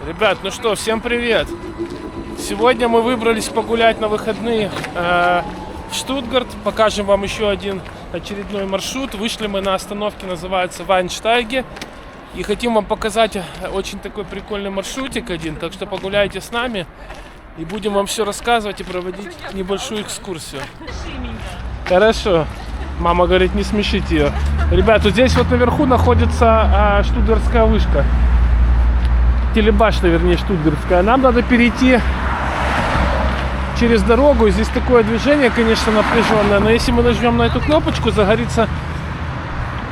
Ребят, ну что, всем привет! Сегодня мы выбрались погулять на выходные в Штутгарт. Покажем вам еще один очередной маршрут. Вышли мы на остановке, называется Вайнштайге. И хотим вам показать очень такой прикольный маршрутик один. Так что погуляйте с нами. И будем вам все рассказывать и проводить небольшую экскурсию. Хорошо. Мама говорит, не смешите ее. Ребят, вот здесь вот наверху находится штутгартская вышка. Телебашня, вернее, штутгартская. Нам надо перейти через дорогу. Здесь такое движение, конечно, напряженное. Но если мы нажмем на эту кнопочку, загорится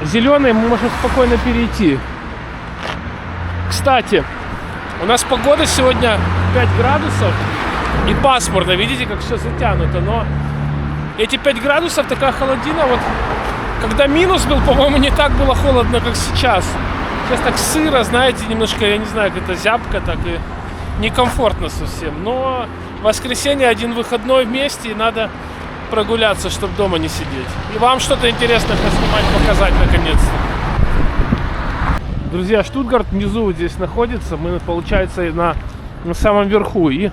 зеленый, мы можем спокойно перейти. Кстати, у нас погода сегодня 5 градусов и пасмурно. Видите, как все затянуто. Но эти 5 градусов, такая холодина. Вот когда минус был, по-моему, не так было холодно, как сейчас. Сейчас так сыро, знаете, немножко, я не знаю, как это зябко, так и некомфортно совсем. Но в воскресенье один выходной вместе, и надо прогуляться, чтобы дома не сидеть. И вам что-то интересное поснимать, показать наконец-то. Друзья, Штутгарт внизу вот здесь находится. Мы, получается, на самом верху. И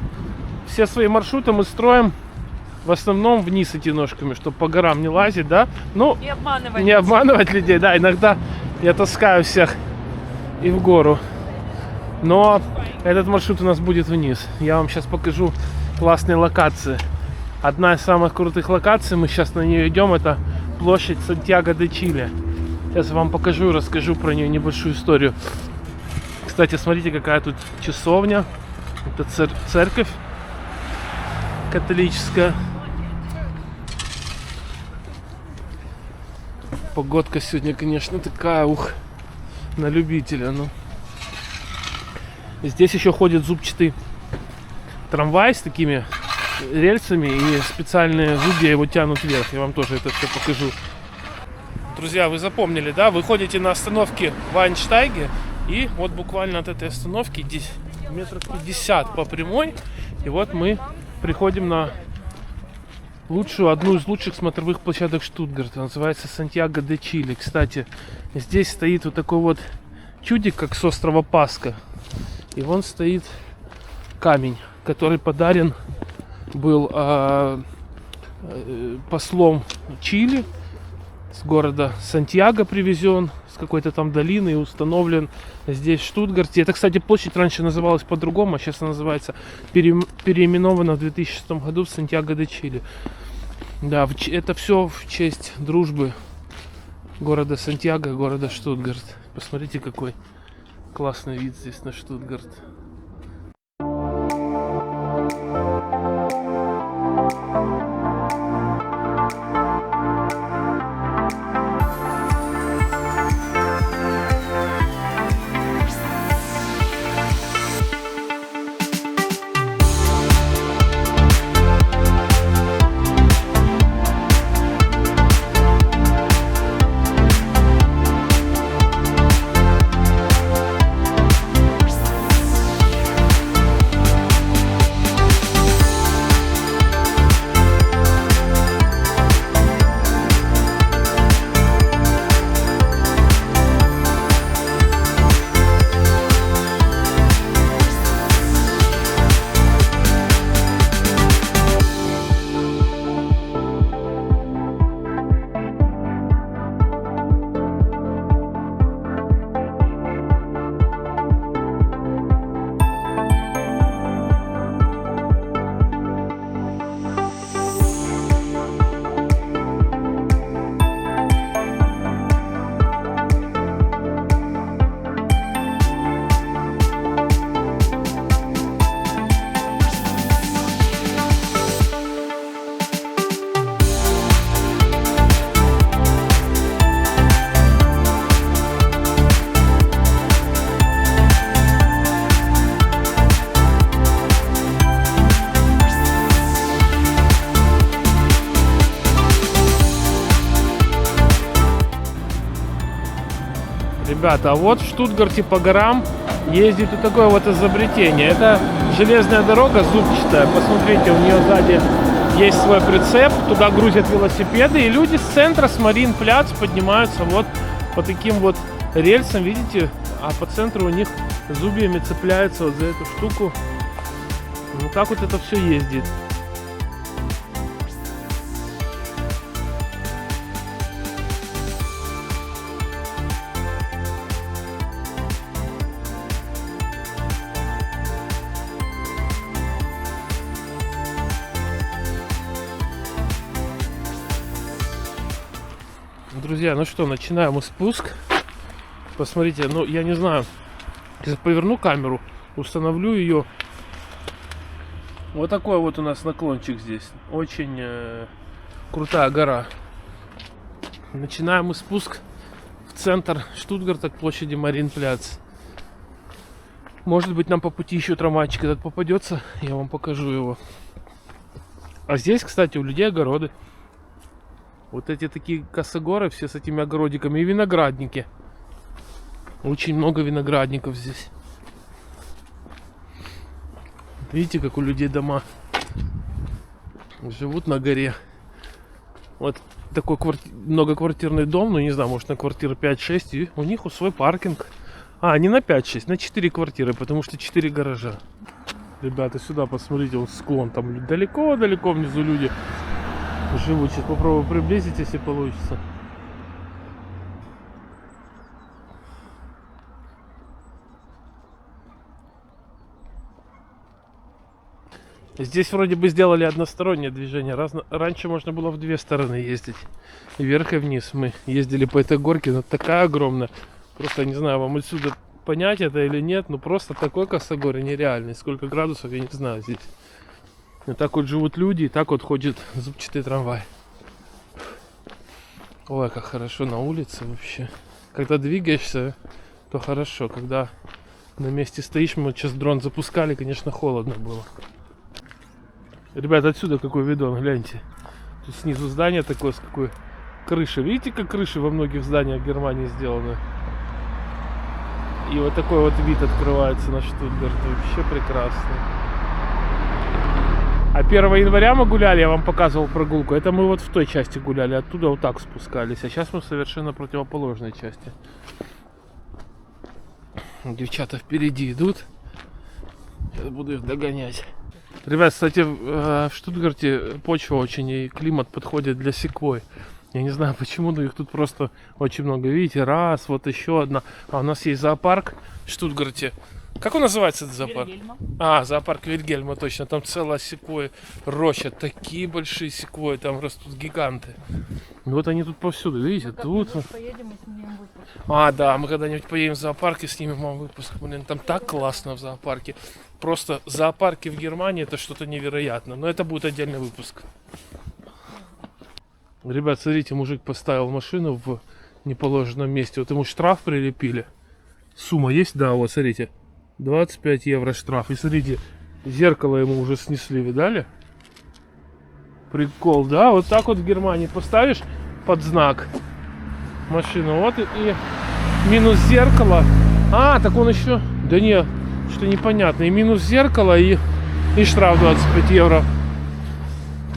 все свои маршруты мы строим в основном вниз идти ножками, чтобы по горам не лазить, да? Ну, не обманывать людей, да. Иногда я таскаю всех и в гору. Но этот маршрут у нас будет вниз. Я вам сейчас покажу классные локации. Одна из самых крутых локаций, мы сейчас на нее идем, это площадь Сантьяго-де-Чили. Сейчас вам покажу и расскажу про нее небольшую историю. Кстати, смотрите, какая тут часовня. Это церковь католическая. Погодка сегодня, конечно, такая, на любителя. Ну. Здесь еще ходит зубчатый трамвай с такими рельсами, и специальные зубья его тянут вверх. Я вам тоже это все покажу. Друзья, вы запомнили, да? Вы ходите на остановке Вайнштайге, и вот буквально от этой остановки метров 50 по прямой, и вот мы приходим на одну из лучших смотровых площадок Штутгарта. Называется Сантьяго-де-Чили. Кстати, здесь стоит вот такой вот чудик, как с острова Пасха. И вон стоит камень, который подарен был послом Чили. С города Сантьяго привезен, с какой-то там долины, и установлен здесь в Штутгарте. Это, кстати, площадь раньше называлась по-другому, а сейчас она называется, переименована в 2006 году в Сантьяго-де-Чили. Да, это все в честь дружбы города Сантьяго, города Штутгарт. Посмотрите, какой классный вид здесь на Штутгарт. Ребята, а вот в Штутгарте по горам ездит вот такое вот изобретение. Это железная дорога зубчатая. Посмотрите, у нее сзади есть свой прицеп. Туда грузят велосипеды. И люди с центра, с Марин-Пляц, поднимаются вот по таким вот рельсам, видите? А по центру у них зубьями цепляются вот за эту штуку. Вот так вот это все ездит. Друзья, ну что, начинаем мы спуск. Посмотрите, ну я не знаю, сейчас поверну камеру, установлю ее. Вот такой вот у нас наклончик здесь. Очень крутая гора. Начинаем мы спуск в центр Штутгарта к площади Марин-Пляц. Может быть, нам по пути еще трамвайчик этот попадется, я вам покажу его. А здесь, кстати, у людей огороды. Вот эти такие косогоры, все с этими огородиками, и виноградники. Очень много виноградников здесь. Видите, как у людей дома живут на горе. Вот такой многоквартирный дом, ну не знаю, может на квартиры 5-6, и у них свой паркинг. А, не на 5-6, на 4 квартиры, потому что 4 гаража. Ребята, сюда посмотрите, вот склон, там далеко-далеко внизу люди живут. Сейчас попробую приблизить, если получится. Здесь вроде бы сделали одностороннее движение. Раньше можно было в две стороны ездить. Вверх и вниз. Мы ездили по этой горке, но такая огромная. Просто не знаю, вам отсюда понять это или нет. Но просто такой косогор нереальный. Сколько градусов, я не знаю здесь. Вот так вот живут люди, и так вот ходит зубчатый трамвай. Ой, как хорошо на улице вообще. Когда двигаешься, то хорошо. Когда на месте стоишь, мы сейчас дрон запускали, конечно, холодно было. Ребята, отсюда какой видон, гляньте. Тут снизу здание такое, с какой крышей. Видите, как крыши во многих зданиях Германии сделаны? И вот такой вот вид открывается на Штутгарт. Вообще прекрасно. А 1 января мы гуляли, я вам показывал прогулку. Это мы вот в той части гуляли, оттуда вот так спускались. А сейчас мы в совершенно противоположной части. Девчата впереди идут. Сейчас буду их догонять. Ребят, кстати, в Штутгарте почва очень и климат подходит для секвой. Я не знаю почему, но их тут просто очень много. Видите, раз, вот еще одна. А у нас есть зоопарк в Штутгарте. Как он называется, этот зоопарк? Вильгельма. А, зоопарк Вильгельма, точно. Там целая секвойя роща. Такие большие секвойи, там растут гиганты. И вот они тут повсюду, видите, тут. Поедем и снимем выпуск. А, да, мы когда-нибудь поедем в зоопарк и снимем вам выпуск. Блин, там так классно в зоопарке. Просто зоопарки в Германии это что-то невероятное. Но это будет отдельный выпуск. Ребят, смотрите, мужик поставил машину в неположенном месте. Вот ему штраф прилепили. Сумма есть? Да, вот, смотрите. 25 евро штраф. И смотрите, зеркало ему уже снесли, видали? Прикол, да? Вот так вот в Германии поставишь под знак машину. Вот и минус зеркало. А, так он еще... Да не, что непонятно. И минус зеркало, и штраф 25 евро.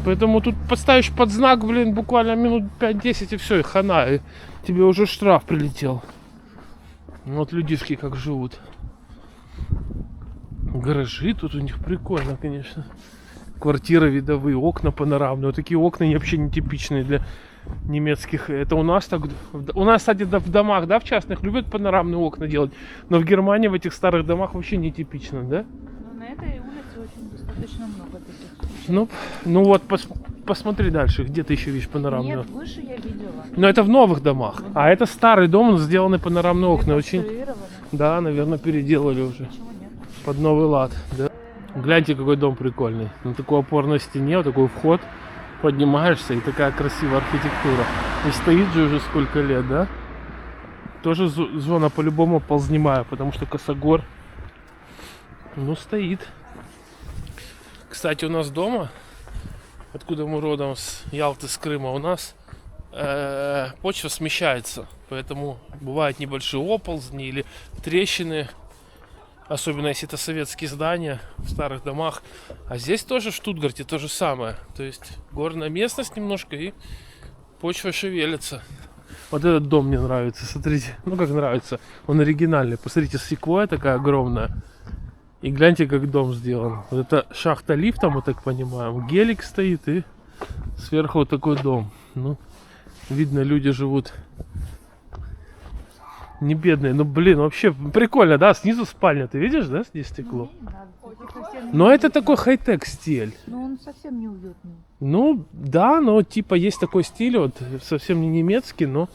Поэтому тут поставишь под знак, блин, буквально минут 5-10 и все, и хана. И тебе уже штраф прилетел. Вот людишки как живут. Гаражи тут у них прикольно, конечно. Квартиры видовые, окна панорамные. Вот такие окна вообще нетипичные для немецких. Это у нас так... У нас, кстати, в домах, да, в частных, любят панорамные окна делать. Но в Германии в этих старых домах вообще нетипично, да? Ну, на этой улице очень достаточно много таких. Ну вот, посмотри дальше, где ты еще видишь панорамную. Нет, выше я видела. Но это в новых домах. А это старый дом, сделаны панорамные окна. Очень... Реконструировано. Да, наверное, переделали уже. Почему нет? Под новый лад, да. Гляньте, какой дом прикольный. На такой опорной стене, вот такой вход. Поднимаешься, и такая красивая архитектура. И стоит же уже сколько лет, да? Тоже зона по-любому ползнимая, потому что косогор. Ну, стоит. Кстати, у нас дома, откуда мы родом, с Ялты, с Крыма, у нас почва смещается. Поэтому бывают небольшие оползни или трещины. Особенно если это советские здания в старых домах. А здесь тоже в Штутгарте то же самое. То есть горная местность немножко и почва шевелится. Вот этот дом мне нравится, смотрите. Ну как нравится, он оригинальный. Посмотрите, секвоя такая огромная. И гляньте, как дом сделан. Вот это шахта лифта, мы так понимаем. Гелик стоит и сверху вот такой дом. Ну, видно, люди живут не бедные. Ну блин, вообще прикольно, да? Снизу спальня, ты видишь, да, здесь стекло? Не надо. Совсем Но не это уютно. такой хай-тек стиль. Но он совсем неуютный. Ну, да, но типа есть такой стиль, вот совсем не немецкий, но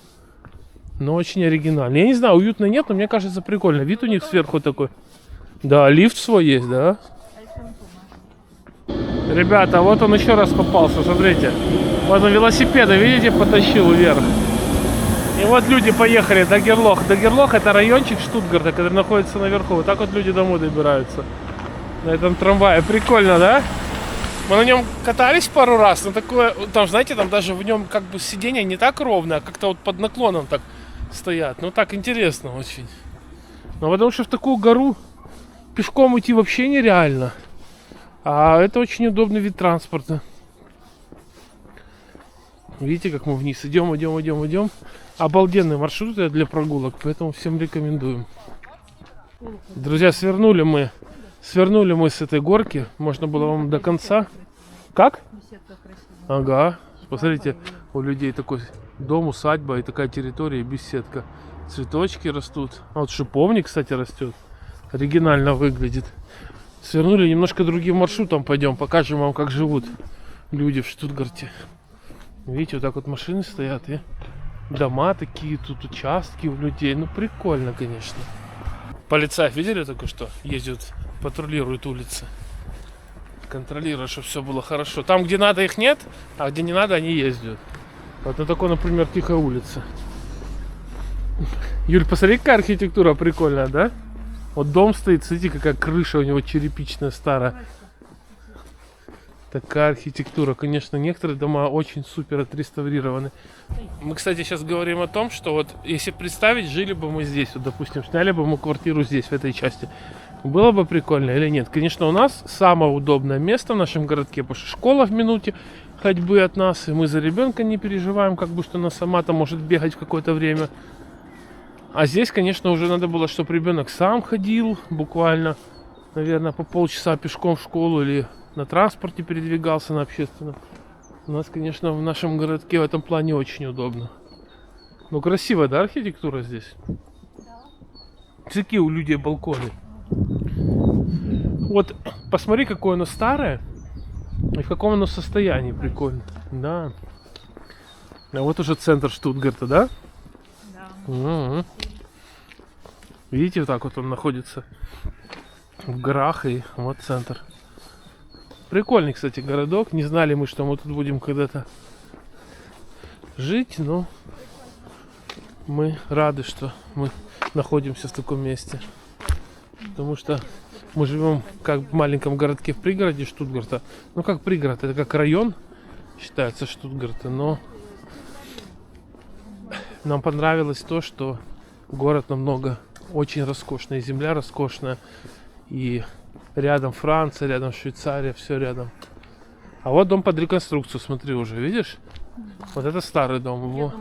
очень оригинальный. Я не знаю, уютно нет, но мне кажется прикольно. Вид у них сверху такой. Да, лифт свой есть, да? Ребята, вот он еще раз попался, смотрите. Вот он велосипеды, видите, потащил вверх. И вот люди поехали до Герлох. Дагерлох это райончик Штутгарта, который находится наверху. Вот так вот люди домой добираются. На этом трамвае. Прикольно, да? Мы на нем катались пару раз, но такое, там, знаете, там даже в нем как бы сиденье не так ровно, а как-то вот под наклоном так стоят. Ну так интересно очень. Ну потому что в такую гору пешком идти вообще нереально. А это очень удобный вид транспорта. Видите, как мы вниз идем. Обалденный маршрут для прогулок, поэтому всем рекомендуем. Друзья, свернули мы с этой горки. Можно было вам до конца. Как? Беседка красивая. Ага. Посмотрите, у людей такой дом, усадьба и такая территория, и беседка. Цветочки растут. А вот шиповник, кстати, растет. Оригинально выглядит. Свернули немножко другим маршрутом. Пойдем, покажем вам, как живут люди в Штутгарте. Видите, вот так вот машины стоят и дома такие, тут участки у людей. Ну, прикольно, конечно. Полицаев видели только что? Ездят, патрулируют улицы. Контролируют, чтобы все было хорошо. Там, где надо, их нет, а где не надо, они ездят. Вот на такой, например, тихой улице. Юль, посмотри, какая архитектура прикольная, да? Вот дом стоит, смотрите, какая крыша у него черепичная, старая. Такая архитектура. Конечно, некоторые дома очень супер отреставрированы. Мы, кстати, сейчас говорим о том, что вот если представить, жили бы мы здесь, вот, допустим, сняли бы мы квартиру здесь, в этой части. Было бы прикольно или нет? Конечно, у нас самое удобное место в нашем городке, потому что школа в минуте ходьбы от нас, и мы за ребенка не переживаем, как бы, что она сама-то может бегать в какое-то время. А здесь, конечно, уже надо было, чтобы ребенок сам ходил, буквально, наверное, по полчаса пешком в школу или на транспорте передвигался, на общественном. У нас, конечно, в нашем городке в этом плане очень удобно. Ну, красивая, да, архитектура здесь? Какие у людей балконы. Вот, посмотри, какое оно старое и в каком оно состоянии, прикольно. Да. А вот уже центр Штутгарта, да? Да. Угу. Видите, вот так вот он находится в горах, и вот центр. Прикольный, кстати, городок. Не знали мы, что мы тут будем когда-то жить, но мы рады, что мы находимся в таком месте. Потому что мы живем как в маленьком городке в пригороде Штутгарта. Ну, как пригород, это как район считается Штутгарта, но нам понравилось то, что город намного очень роскошный, земля роскошная, и рядом Франция, рядом Швейцария, все рядом. А вот дом под реконструкцию, смотри уже, видишь? Вот это старый дом. Его...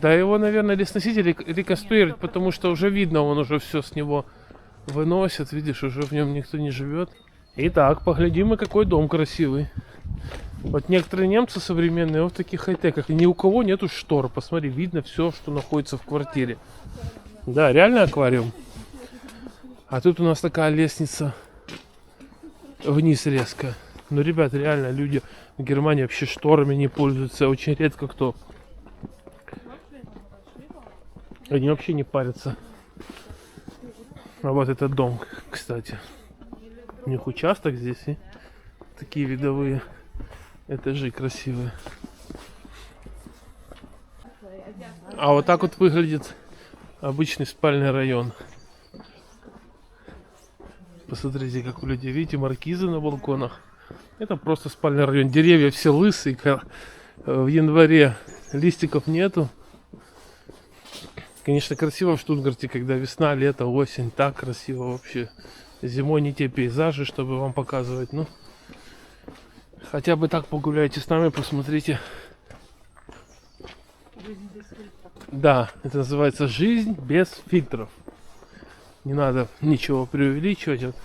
Да, его, наверное, или сносить, или реконструировать, потому что уже видно, он уже все с него выносят, видишь, уже в нем никто не живет. Итак, поглядим, и какой дом красивый. Вот некоторые немцы современные вот в таких хай-теках, и ни у кого нету штор. Посмотри, видно все, что находится в квартире. Да, реально аквариум. А тут у нас такая лестница вниз резко. Ну, ребят, реально люди в Германии вообще шторами не пользуются. Очень редко кто. Они вообще не парятся. А вот этот дом, кстати. У них участок здесь и такие видовые этажи красивые. А вот так вот выглядит обычный спальный район. Посмотрите, как у людей, видите, маркизы на балконах. Это просто спальный район. Деревья все лысые. В январе листиков нету. Конечно, красиво в Штутгарте, когда весна, лето, осень. Так красиво вообще. Зимой не те пейзажи, чтобы вам показывать. Ну, хотя бы так погуляйте с нами, посмотрите. Жизнь без фильтров. Да, это называется жизнь без фильтров. Не надо ничего преувеличивать. Вот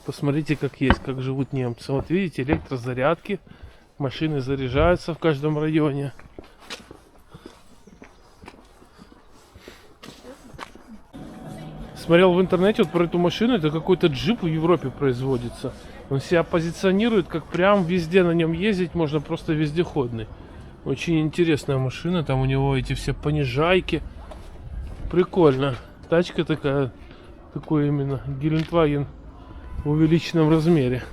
посмотрите, как есть, как живут немцы. Вот видите, электрозарядки. Машины заряжаются в каждом районе. Смотрел в интернете вот про эту машину. Это какой-то джип в Европе производится. Он себя позиционирует, как прям везде на нем ездить можно, просто вездеходный. Очень интересная машина. Там у него эти все понижайки. Прикольно. Тачка такая, такой именно Гелендваген в увеличенном размере.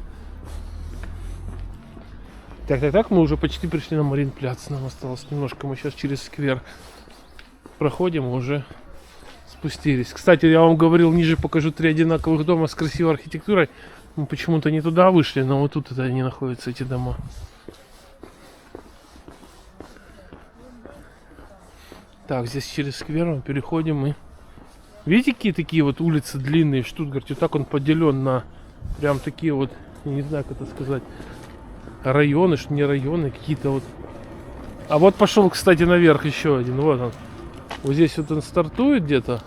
Так, мы уже почти пришли на Маринпляц. Нам осталось немножко. Мы сейчас через сквер проходим и уже спустились. Кстати, я вам говорил, ниже покажу 3 одинаковых дома с красивой архитектурой. Мы почему-то не туда вышли, но вот тут это они находятся, эти дома. Так, здесь через сквер мы переходим и... Видите, какие такие вот улицы длинные в Штутгарте? Вот так он поделен на прям такие вот, я не знаю, как это сказать, районы, что не районы, какие-то вот. А вот пошел, кстати, наверх еще один. Вот он. Вот здесь вот он стартует где-то.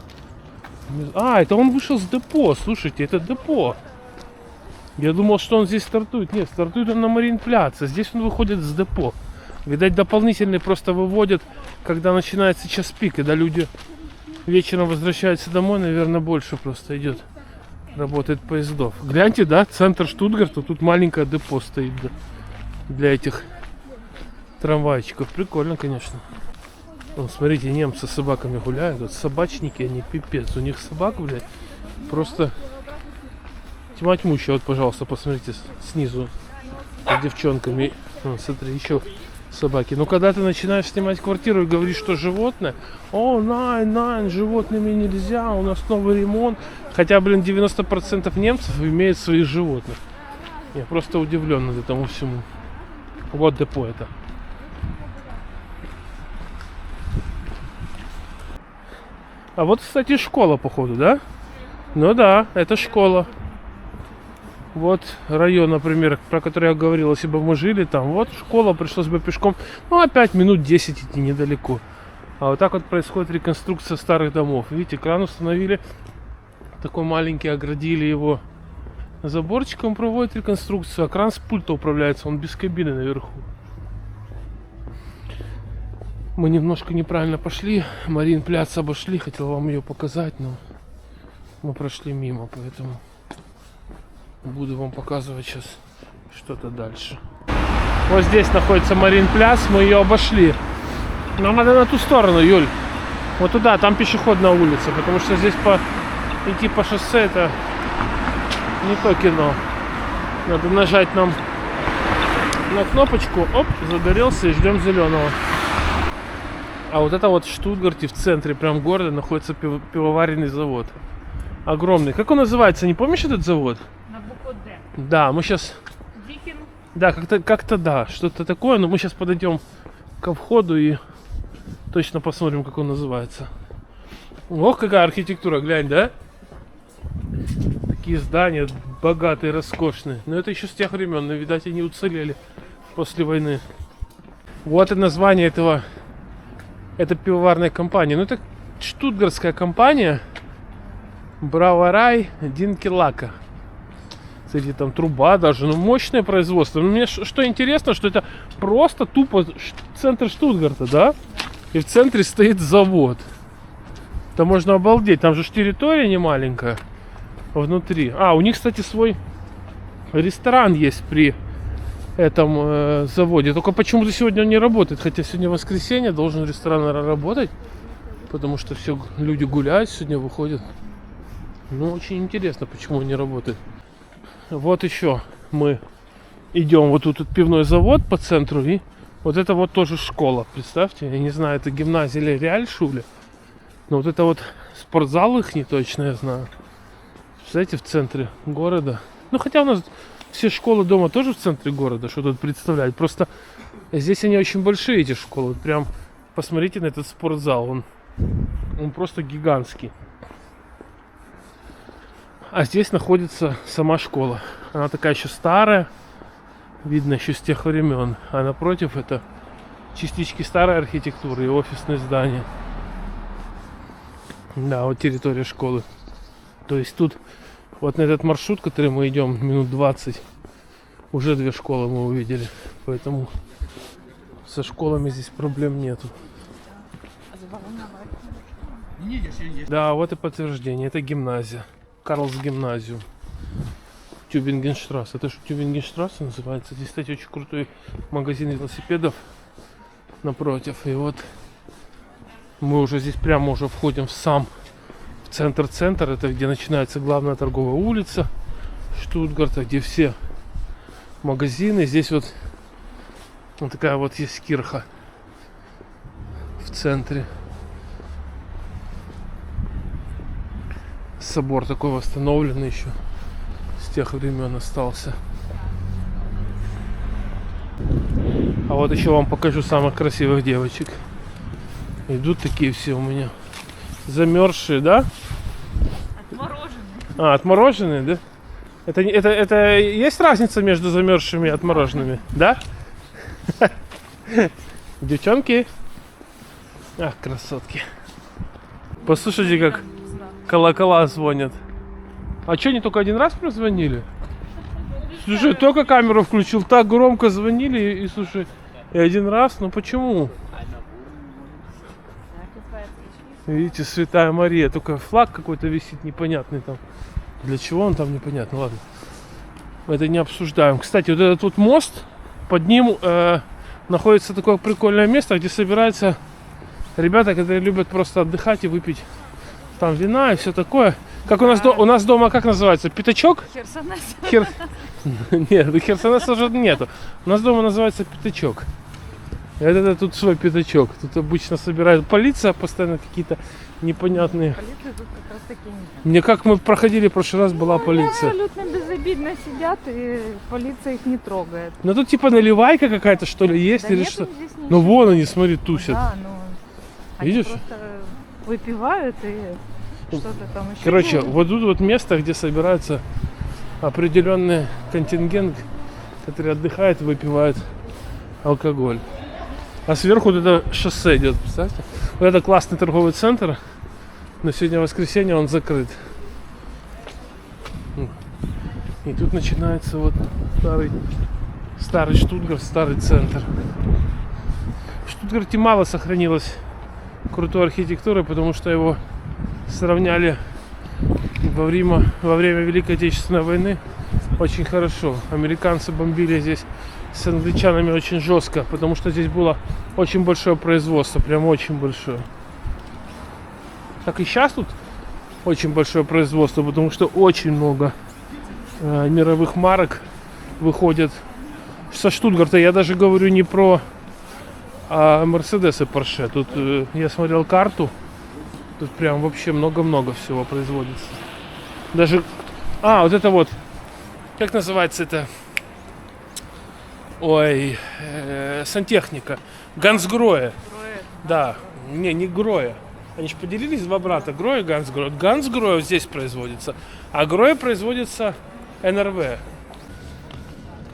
А, это он вышел с депо. Слушайте, это депо. Я думал, что он здесь стартует. Нет, стартует он на Маринпляце. Здесь он выходит с депо. Видать, дополнительные просто выводят, когда начинается час пик, когда люди вечером возвращаются домой, наверное, больше просто идет. Работает поездов. Гляньте, да, центр Штутгарта, тут маленькое депо стоит, да, для этих трамвайчиков. Прикольно, конечно. Вон, смотрите, немцы с собаками гуляют. Вот собачники, они пипец. У них собак, блядь, просто тьма тьмущая. Вот, пожалуйста, посмотрите снизу с девчонками. Вон, смотри, еще собаки. Но когда ты начинаешь снимать квартиру и говоришь, что животное, о, найн, животными нельзя, у нас новый ремонт. Хотя, блин, 90% немцев имеют своих животных. Я просто удивлен над этому всему. Вот депо это. А вот, кстати, школа, походу, да? Ну да, это школа. Вот район, например, про который я говорил, если бы мы жили там. Вот школа, пришлось бы пешком, ну, опять минут 10 идти недалеко. А вот так вот происходит реконструкция старых домов. Видите, кран установили, такой маленький, оградили его заборчиком, проводит реконструкцию. А кран с пульта управляется, он без кабины наверху. Мы немножко неправильно пошли, Маринпляц обошли, хотел вам ее показать, но мы прошли мимо, поэтому буду вам показывать сейчас что-то дальше. Вот здесь находится Маринпляц, мы ее обошли. Нам надо на ту сторону, Юль. Вот туда, там пешеходная улица, потому что здесь идти по шоссе это не то кино. Надо нажать нам на кнопочку, оп, загорелся и ждем зеленого. А вот это вот в Штутгарте, в центре прям города, находится пивоваренный завод. Огромный. Как он называется? Не помнишь этот завод? На букву Д. Да, мы сейчас... Дикин. Да, как-то да, что-то такое, но мы сейчас подойдем ко входу и точно посмотрим, как он называется. Ох, какая архитектура, глянь, да? Такие здания богатые, роскошные. Но это еще с тех времен, но, видать, они уцелели после войны. Вот и название этого... Это пивоварная компания. Ну, это штутгартская компания. Браварай Динкелака. Кстати, там труба даже. Ну, мощное производство. Но мне что интересно, что это просто тупо центр Штутгарта, да? И в центре стоит завод. Там можно обалдеть. Там же территория не маленькая. Внутри. А, у них, кстати, свой ресторан есть при этом заводе. Только почему-то сегодня он не работает. Хотя сегодня воскресенье, должен ресторан, наверное, работать. Потому что все люди гуляют, сегодня выходят. Ну, очень интересно, почему он не работает. Вот еще мы идем. Вот тут пивной завод по центру. И вот это вот тоже школа. Представьте, я не знаю, это гимназия или реальшуле. Но вот это вот спортзал их не точно, я знаю. Представляете, в центре города. Ну, хотя у нас все школы дома тоже в центре города, что тут представляют. Просто здесь они очень большие, эти школы. Прям посмотрите на этот спортзал. Он просто гигантский. А здесь находится сама школа. Она такая еще старая. Видно еще с тех времен. А напротив это частички старой архитектуры и офисные здания. Да, вот территория школы. То есть тут вот на этот маршрут, который мы идем минут 20, уже 2 школы мы увидели. Поэтому со школами здесь проблем нету. Да, вот и подтверждение. Это гимназия. Карлс гимназиум. Тюбингенштрассе. Это что, Тюбингенштрассе называется? Здесь, кстати, очень крутой магазин велосипедов напротив. И вот мы уже здесь прямо уже входим в центр. Это где начинается главная торговая улица Штутгарта, где все магазины. Здесь вот такая вот есть кирха в центре. Собор такой восстановленный еще с тех времен остался. А вот еще вам покажу самых красивых девочек. Идут такие все у меня замерзшие, да? Отмороженные. А, отмороженные, да? Это есть разница между замерзшими и отмороженными, да? Девчонки. Ах, красотки. Послушайте, как колокола звонят. А что, они только один раз прозвонили? Слушай, только камеру включил, так громко звонили и слушай, и один раз, ну почему? Видите, Святая Мария, только флаг какой-то висит непонятный там. Для чего он там, непонятно, ладно. Это не обсуждаем. Кстати, вот этот вот мост, под ним находится такое прикольное место, где собираются ребята, которые любят просто отдыхать и выпить там вина и все такое. Как у нас дома, как называется? Пятачок? Херсонес. Нет, Херсонеса уже нету. У нас дома называется пятачок. Это тут свой пятачок. Тут обычно собирают полиция, постоянно какие-то непонятные. Полиция тут как раз таки нет. Мне как мы проходили в прошлый раз, была полиция. Абсолютно безобидно сидят, и полиция их не трогает. Ну тут типа наливайка какая-то, что ли, есть Да или нету что? здесь ничего. Ну вон они, смотри, тусят. Да, ну, Видишь? они просто выпивают и что-то там еще Короче, делают. вот тут вот место, где собирается определенный контингент, который отдыхает и выпивает алкоголь. А сверху вот это шоссе идет, представьте? Вот это классный торговый центр, но сегодня воскресенье, он закрыт. И тут начинается вот старый Штутгарт, старый центр. В Штутгарте мало сохранилось крутой архитектуры, потому что его сравняли во время Великой Отечественной войны очень хорошо. Американцы бомбили здесь с англичанами очень жестко, потому что здесь было очень большое производство, прям очень большое. Так и сейчас тут очень большое производство, потому что очень много мировых марок выходят со Штутгарта. Я даже говорю не про Мерседес и Порше. Тут я смотрел карту, тут прям вообще много-много всего производится. Даже, вот это вот, как называется это? Ой, сантехника. Гансгроя. Да, не Гроя. Они же поделились, два брата, Гроя и Гансгроя. Гансгроя здесь производится, а Гроя производится НРВ.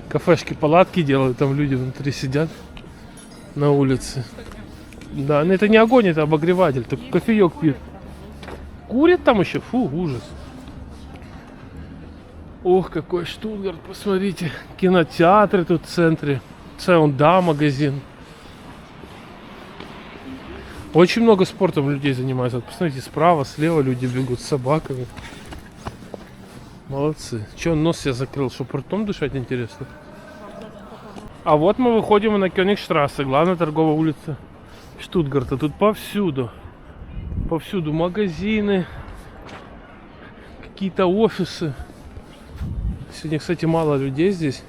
Кафешки, палатки делают, там люди внутри сидят на улице. Да, но это не огонь, это обогреватель, только кофеек пьют. Курят там еще, фу, ужас. Ох, какой Штутгарт, посмотрите. Кинотеатры тут в центре. C&A магазин. Очень много спортом людей занимаются. Вот посмотрите, справа, слева люди бегут с собаками. Молодцы. Че он нос себе закрыл, чтобы ртом дышать, интересно? А вот мы выходим на Кёнигштрассе, главная торговая улица Штутгарта. Тут повсюду магазины, какие-то офисы. Сегодня, кстати, мало людей здесь.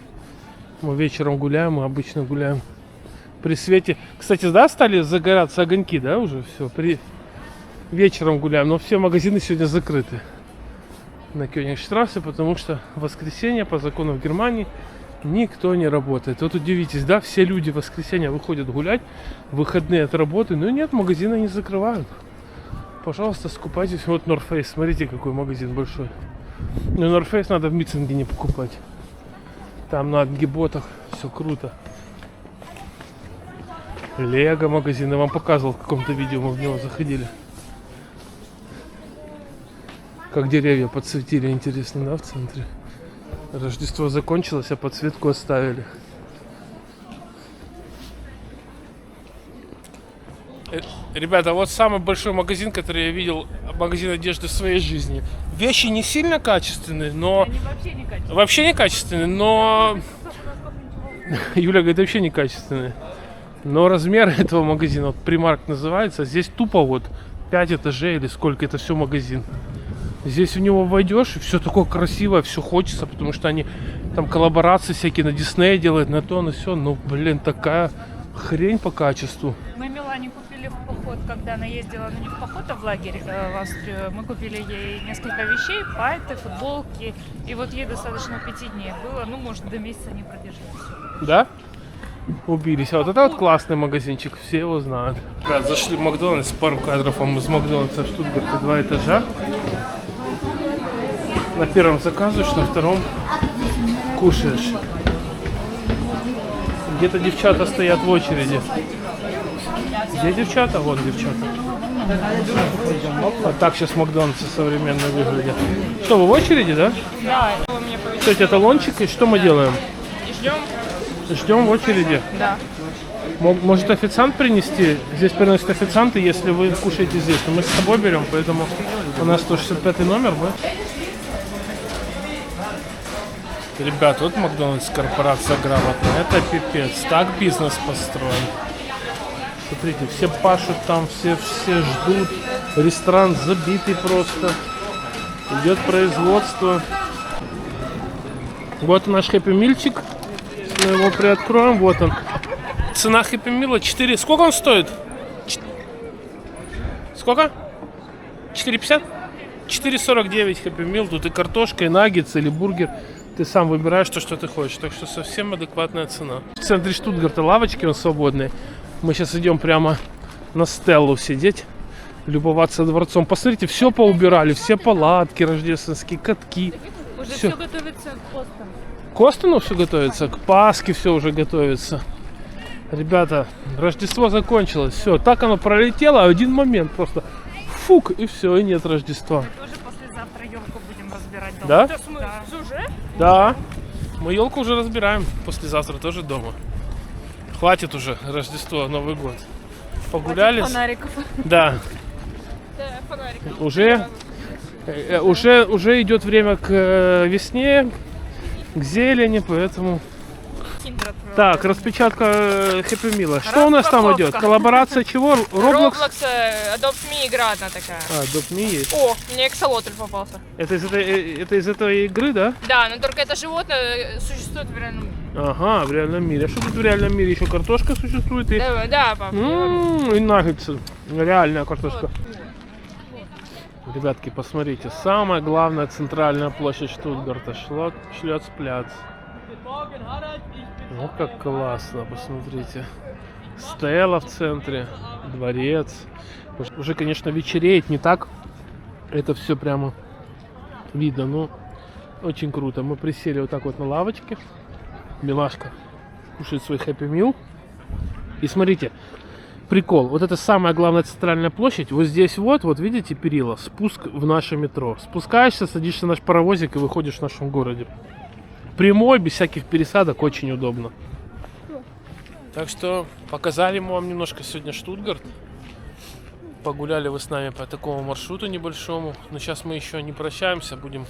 Мы вечером гуляем, мы обычно гуляем при свете. Кстати, да, стали загораться огоньки, да, уже все. Вечером гуляем, но все магазины сегодня закрыты на Кёнигштрассе, потому что в воскресенье по закону в Германии Никто не работает. Вот удивитесь, да, все люди в воскресенье выходят гулять, в выходные от работы, но нет, магазины не закрывают. Пожалуйста, скупайтесь. Вот North Face, смотрите, какой магазин большой. Но North Face надо в Митцингене покупать. Там на гиботах все круто. Лего магазин, я вам показывал в каком-то видео, мы в него заходили. Как деревья подсветили, интересно, да, в центре. Рождество закончилось, а подсветку оставили. Ребята, вот самый большой магазин, который я видел, магазин одежды в своей жизни. Вещи не сильно качественные, но... Они вообще не качественные. Вообще не качественные, но... Юля говорит, вообще не качественные. Но размер этого магазина, вот Primark называется, здесь тупо вот 5 этажей или сколько, это все магазин. Здесь в него войдешь, и все такое красивое, все хочется, потому что они там коллаборации всякие на Disney делают, на то, на все. Ну, блин, такая хрень по качеству. Мы Милане купили в поход, когда она ездила, ну не в поход, а в лагерь в Австрию. Мы купили ей несколько вещей, пайты, футболки. И вот ей достаточно 5 дней было, ну может до месяца не продержалась. Да? Убились. А вот это вот классный магазинчик, все его знают. Ребят, зашли в Макдональдс, пару кадров вам из Макдональдса в Штутгарте, 2 этажа. На первом заказываешь, на втором кушаешь. Где-то девчата стоят в очереди. Где девчата? Вот девчата. Вот так сейчас Макдональдсы современно выглядят. Что, вы в очереди, да? Да, это мне повезло. Что, это талончик? И что мы делаем? Ждем. Ждем в очереди. Да. Может официант принести? Здесь приносит официанты, если вы кушаете здесь. Но мы с собой берем, поэтому у нас 165 номер, да? Ребят, вот Макдональдс, корпорация грамотная. Это пипец. Так бизнес построен. Смотрите, все пашут там, все ждут. Ресторан забитый просто. Идет производство. Вот наш хэппи-мильчик. Мы его приоткроем. Вот он. Цена хэппи-мила 4. Сколько он стоит? Сколько? 4,50? 4,49 хэппи-мил. Тут и картошка, и наггетсы, или бургер. Ты сам выбираешь то, что ты хочешь. Так что совсем адекватная цена. В центре Штутгарта лавочки, он свободный. Мы сейчас идем прямо на Стеллу сидеть, любоваться дворцом. Посмотрите, все поубирали, все палатки рождественские, катки. Уже Всё. все готовится к постам. К Остону все готовится, к Пасхе все уже готовится. Ребята, Рождество закончилось. Все, так оно пролетело, один момент просто. Фук, и все, и нет Рождества. Тоже послезавтра елку будем разбирать дома. Да? Да. Уже? Да, мы елку уже разбираем. Послезавтра тоже дома. Хватит уже Рождество, Новый год. Погуляли? Фонариков. Да. Да, фонариков. Уже идет время к весне, к зелени, поэтому. Так, распечатка Happy Meal. Что у нас там идет? Коллаборация чего? Roblox? Roblox, Adopt Me игра одна такая. А, Adopt Me есть. О, мне эксолотль попался. Это из этой игры, да? Да, но только это животное существует в реальном мире. Ага, в реальном мире. А что тут в реальном мире? Еще картошка существует и... Да, пап. И наггетсы. Реальная картошка. Ребятки, посмотрите. Самая главная центральная площадь Штутгарта. Шлёцпляц. Ну как классно, посмотрите. Стелла в центре, дворец. Уже, конечно, вечереет, не так. Это все прямо видно, но очень круто. Мы присели вот так вот на лавочке. Милашка кушает свой Happy Meal. И смотрите, прикол. Вот это самая главная центральная площадь. Вот здесь вот видите перила, спуск в наше метро. Спускаешься, садишься в наш паровозик и выходишь в нашем городе. Прямой, без всяких пересадок, очень удобно. Так что показали мы вам немножко сегодня Штутгарт. Погуляли вы с нами по такому маршруту небольшому. Но сейчас мы еще не прощаемся, будем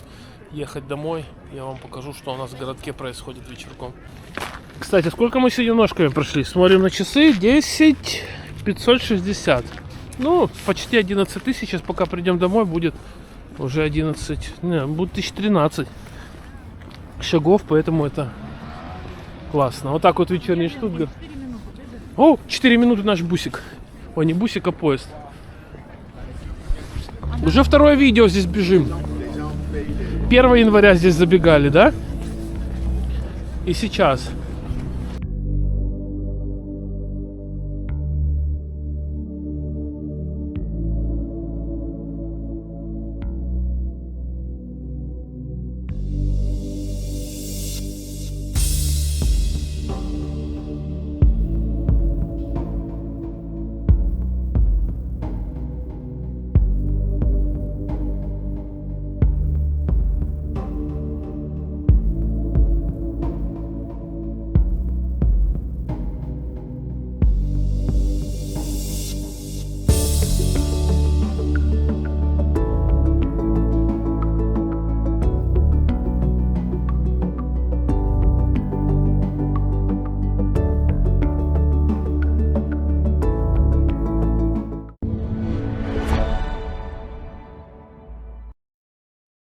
ехать домой. Я вам покажу, что у нас в городке происходит вечерком. Кстати, сколько мы сегодня ножками прошли? Смотрим на часы, 10 560. Ну, почти 11 тысяч. Сейчас пока придем домой, будет уже 11, будет 1013 шагов, поэтому это классно. Вот так вот вечерний Штутгарт. 4 минуты наш бусик. Ой, не бусик, а поезд. Уже второе видео здесь бежим. 1 января здесь забегали, да? и сейчас.